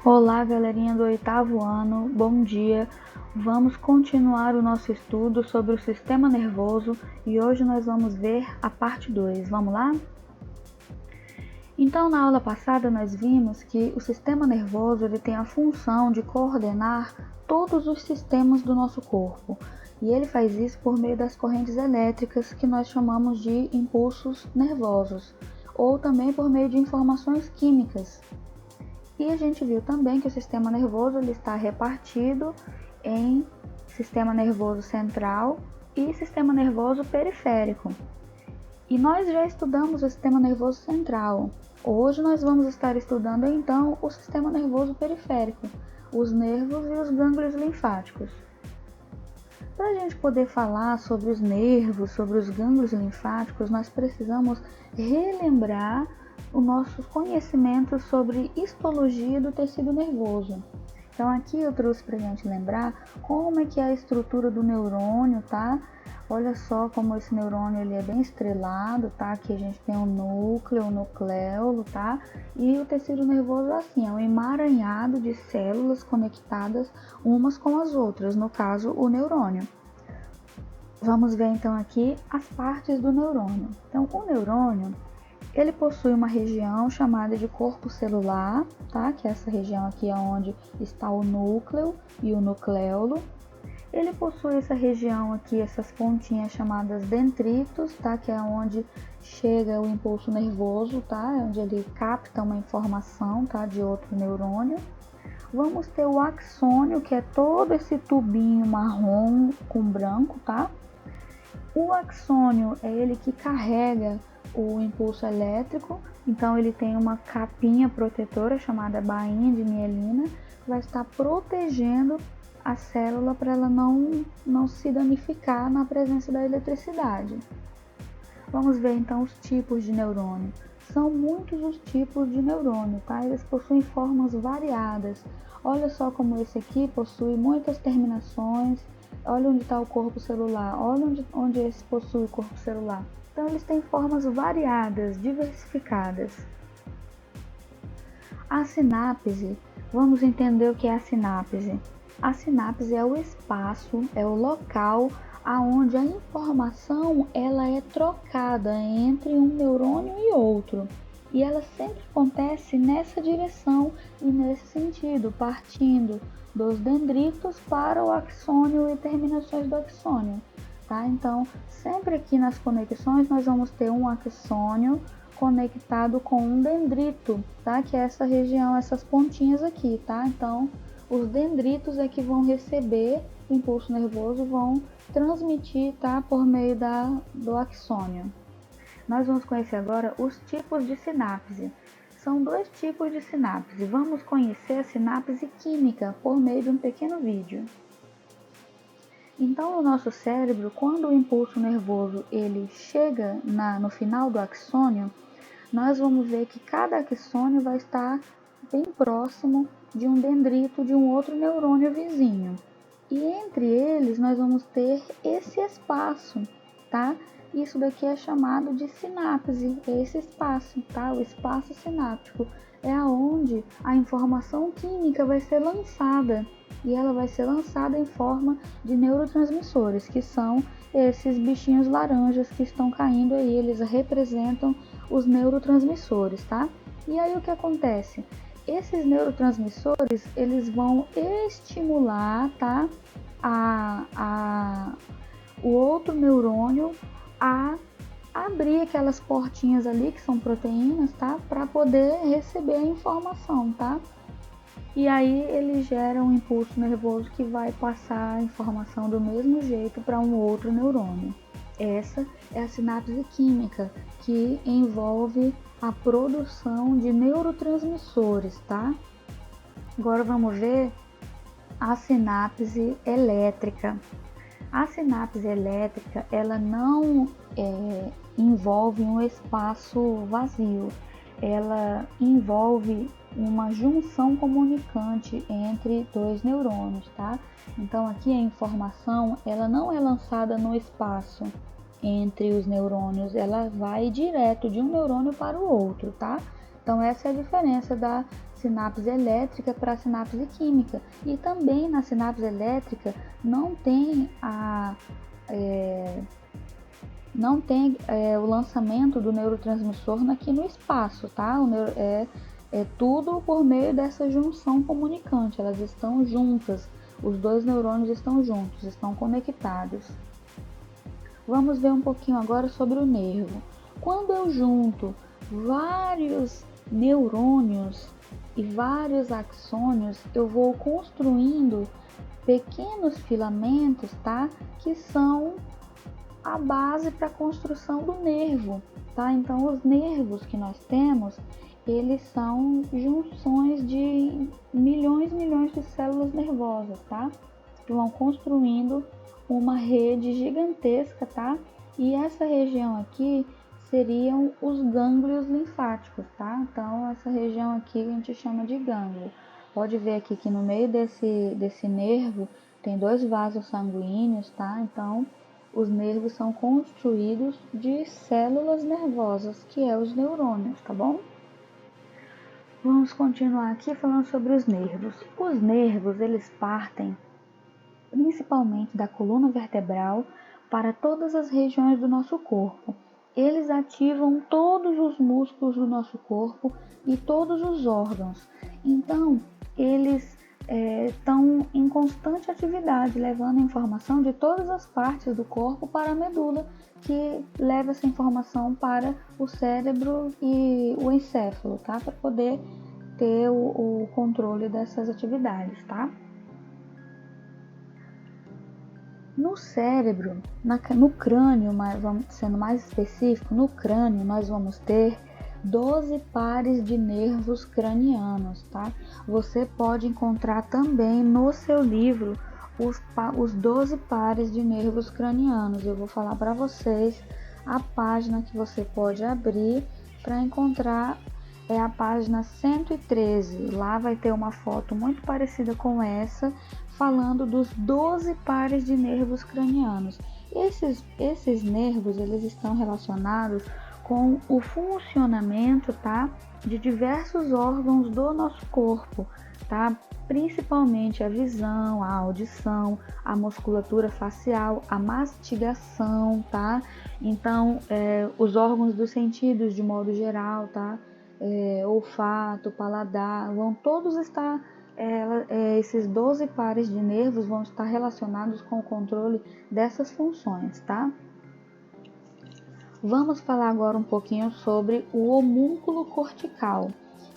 Olá, galerinha do oitavo ano, bom dia. Vamos continuar o nosso estudo sobre o sistema nervoso e hoje nós vamos ver a parte 2. Vamos lá? Então, na aula passada nós vimos que o sistema nervoso ele tem a função de coordenar todos os sistemas do nosso corpo. E ele faz isso por meio das correntes elétricas que nós chamamos de impulsos nervosos, ou também por meio de informações químicas. E a gente viu também que o sistema nervoso ele está repartido em sistema nervoso central e sistema nervoso periférico. E nós já estudamos o sistema nervoso central. Hoje nós vamos estar estudando então o sistema nervoso periférico, os nervos e os gânglios linfáticos. Para a gente poder falar sobre os nervos, sobre os gânglios linfáticos, nós precisamos relembrar os nossos conhecimentos sobre histologia do tecido nervoso. Então aqui eu trouxe para a gente lembrar como é que é a estrutura do neurônio, tá? Olha só como esse neurônio ele é bem estrelado, tá? Aqui a gente tem o núcleo, o nucleolo, tá? E o tecido nervoso é assim, é um emaranhado de células conectadas umas com as outras, no caso o neurônio. Vamos ver então aqui as partes do neurônio. Então o neurônio ele possui uma região chamada de corpo celular, tá? Que é essa região aqui onde está o núcleo e o nucleolo. Ele possui essa região aqui, essas pontinhas chamadas dendritos, tá? Que é onde chega o impulso nervoso, tá? É onde ele capta uma informação, tá? De outro neurônio. Vamos ter o axônio, que é todo esse tubinho marrom com branco, tá? O axônio é ele que carrega o impulso elétrico, então ele tem uma capinha protetora chamada bainha de mielina, que vai estar protegendo a célula para ela não se danificar na presença da eletricidade. Vamos ver então os tipos de neurônio. São muitos os tipos de neurônio, tá? Eles possuem formas variadas. Olha só como esse aqui possui muitas terminações. Olha onde está o corpo celular. Olha onde esse possui o corpo celular. Então eles têm formas variadas, diversificadas. A sinapse, vamos entender o que é a sinapse. A sinapse é o espaço, é o local aonde a informação ela é trocada entre um neurônio e outro. E ela sempre acontece nessa direção e nesse sentido, partindo dos dendritos para o axônio e terminações do axônio. Tá? Então, sempre aqui nas conexões nós vamos ter um axônio conectado com um dendrito, tá? Que é essa região, essas pontinhas aqui, tá? Então, os dendritos é que vão receber o impulso nervoso, vão transmitir, tá? Por meio do axônio. Nós vamos conhecer agora os tipos de sinapse. São dois tipos de sinapse. Vamos conhecer a sinapse química por meio de um pequeno vídeo. Então, no nosso cérebro, quando o impulso nervoso ele chega no final do axônio, nós vamos ver que cada axônio vai estar bem próximo de um dendrito de um outro neurônio vizinho. E entre eles nós vamos ter esse espaço, tá? Isso daqui é chamado de sinapse, é esse espaço, tá? O espaço sináptico é aonde a informação química vai ser lançada. E ela vai ser lançada em forma de neurotransmissores, que são esses bichinhos laranjas que estão caindo aí, eles representam os neurotransmissores, tá? E aí o que acontece? Esses neurotransmissores, eles vão estimular, tá? O outro neurônio a abrir aquelas portinhas ali, que são proteínas, tá? Para poder receber a informação, tá? E aí ele gera um impulso nervoso que vai passar a informação do mesmo jeito para um outro neurônio. Essa é a sinapse química, que envolve a produção de neurotransmissores, tá? Agora vamos ver a sinapse elétrica. A sinapse elétrica, ela não envolve um espaço vazio, ela envolve uma junção comunicante entre dois neurônios, tá? Então aqui a informação, ela não é lançada no espaço entre os neurônios, ela vai direto de um neurônio para o outro, tá? Então essa é a diferença da sinapse elétrica para a sinapse química. E também na sinapse elétrica não tem o lançamento do neurotransmissor aqui no espaço, tá? É tudo por meio dessa junção comunicante, elas estão juntas, os dois neurônios estão juntos, estão conectados. Vamos ver um pouquinho agora sobre o nervo. Quando eu junto vários neurônios e vários axônios, eu vou construindo pequenos filamentos, tá? Que são a base para a construção do nervo, tá? Então, os nervos que nós temos, eles são junções de milhões de células nervosas, tá? Que vão construindo uma rede gigantesca, tá? E essa região aqui seriam os gânglios linfáticos, tá? Então, essa região aqui a gente chama de gânglio. Pode ver aqui que no meio desse nervo tem 2 vasos sanguíneos, tá? Então, os nervos são construídos de células nervosas, que é os neurônios, tá bom? Vamos continuar aqui falando sobre os nervos. Os nervos, eles partem principalmente da coluna vertebral para todas as regiões do nosso corpo. Eles ativam todos os músculos do nosso corpo e todos os órgãos. Então, eles estão em constante atividade, levando a informação de todas as partes do corpo para a medula, que leva essa informação para o cérebro e o encéfalo, tá? Para poder ter o controle dessas atividades, tá? No cérebro, no crânio, sendo mais específico, no crânio nós vamos ter 12 pares de nervos cranianos, tá? Você pode encontrar também no seu livro os 12 pares de nervos cranianos. Eu vou falar para vocês a página que você pode abrir para encontrar, é a página 113. Lá vai ter uma foto muito parecida com essa, falando dos 12 pares de nervos cranianos. Esses nervos, eles estão relacionados com o funcionamento, tá, de diversos órgãos do nosso corpo, tá? Principalmente a visão, a audição, a musculatura facial, a mastigação, tá? Então, os órgãos dos sentidos de modo geral, tá? Olfato, paladar, vão todos estar, esses 12 pares de nervos vão estar relacionados com o controle dessas funções, tá? Vamos falar agora um pouquinho sobre o homúnculo cortical.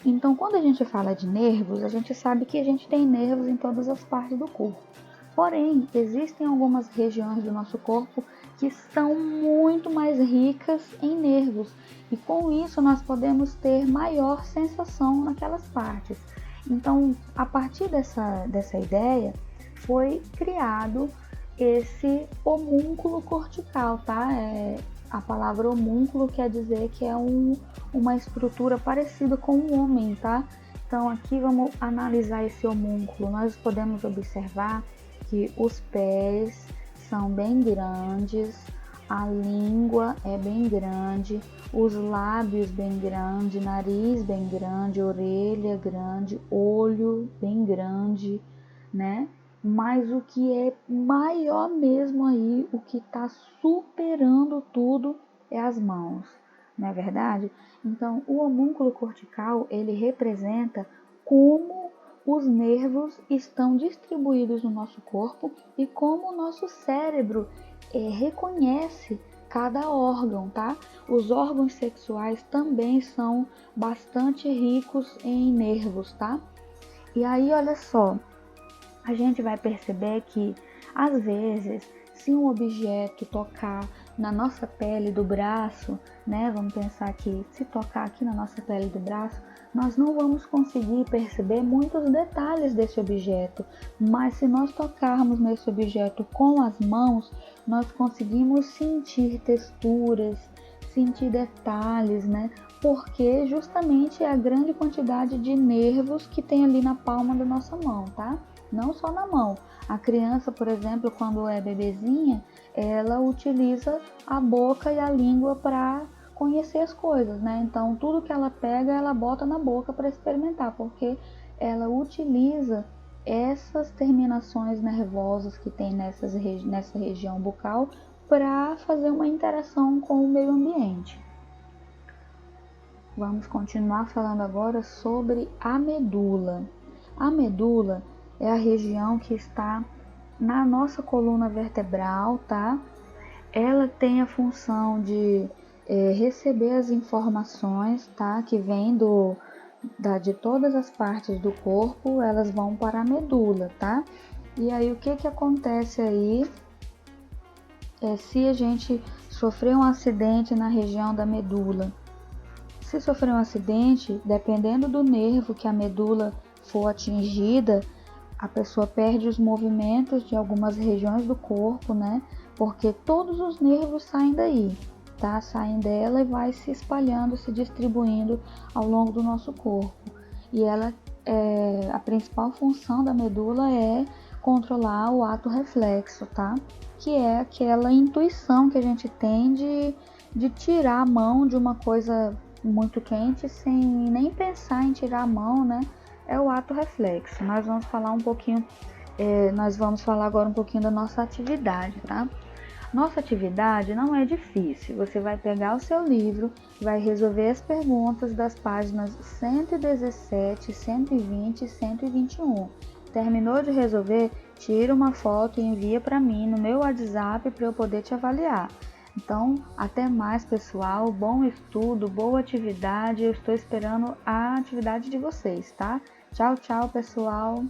Então, quando a gente fala de nervos, a gente sabe que a gente tem nervos em todas as partes do corpo. Porém, existem algumas regiões do nosso corpo que são muito mais ricas em nervos, e com isso nós podemos ter maior sensação naquelas partes. Então, a partir dessa ideia, foi criado esse homúnculo cortical, tá? A palavra homúnculo quer dizer que é uma estrutura parecida com um homem, tá? Então, aqui vamos analisar esse homúnculo. Nós podemos observar que os pés são bem grandes, a língua é bem grande, os lábios bem grande, nariz bem grande, orelha grande, olho bem grande, né? Mas o que é maior mesmo aí, o que está superando tudo, é as mãos, não é verdade? Então, o homúnculo cortical, ele representa como os nervos estão distribuídos no nosso corpo e como o nosso cérebro reconhece cada órgão, tá? Os órgãos sexuais também são bastante ricos em nervos, tá? E aí, olha só, a gente vai perceber que, às vezes, se um objeto tocar na nossa pele do braço, né? Vamos pensar que se tocar aqui na nossa pele do braço, nós não vamos conseguir perceber muitos detalhes desse objeto, mas se nós tocarmos nesse objeto com as mãos, nós conseguimos sentir texturas, sentir detalhes, né? Porque justamente é a grande quantidade de nervos que tem ali na palma da nossa mão, tá? Não só na mão. A criança, por exemplo, quando é bebezinha, ela utiliza a boca e a língua para conhecer as coisas, né? Então tudo que ela pega, ela bota na boca para experimentar, porque ela utiliza essas terminações nervosas que tem nessa região bucal para fazer uma interação com o meio ambiente. Vamos continuar falando agora sobre a medula. A medula é a região que está na nossa coluna vertebral, tá? Ela tem a função de receber as informações, tá? Que vem de todas as partes do corpo, elas vão para a medula, tá? E aí o que acontece aí se a gente sofrer um acidente na região da medula? Se sofrer um acidente, dependendo do nervo que a medula for atingida, a pessoa perde os movimentos de algumas regiões do corpo, né? Porque todos os nervos saem daí, tá? Saem dela e vai se espalhando, se distribuindo ao longo do nosso corpo. E a principal função da medula é controlar o ato reflexo, tá? Que é aquela intuição que a gente tem de tirar a mão de uma coisa muito quente sem nem pensar em tirar a mão, né? É o ato reflexo. Nós vamos falar agora um pouquinho da nossa atividade, tá? Nossa atividade não é difícil. Você vai pegar o seu livro, vai resolver as perguntas das páginas 117, 120 e 121. Terminou de resolver? Tira uma foto e envia para mim no meu WhatsApp para eu poder te avaliar. Então, até mais, pessoal. Bom estudo, boa atividade. Eu estou esperando a atividade de vocês, tá? Tchau, tchau, pessoal.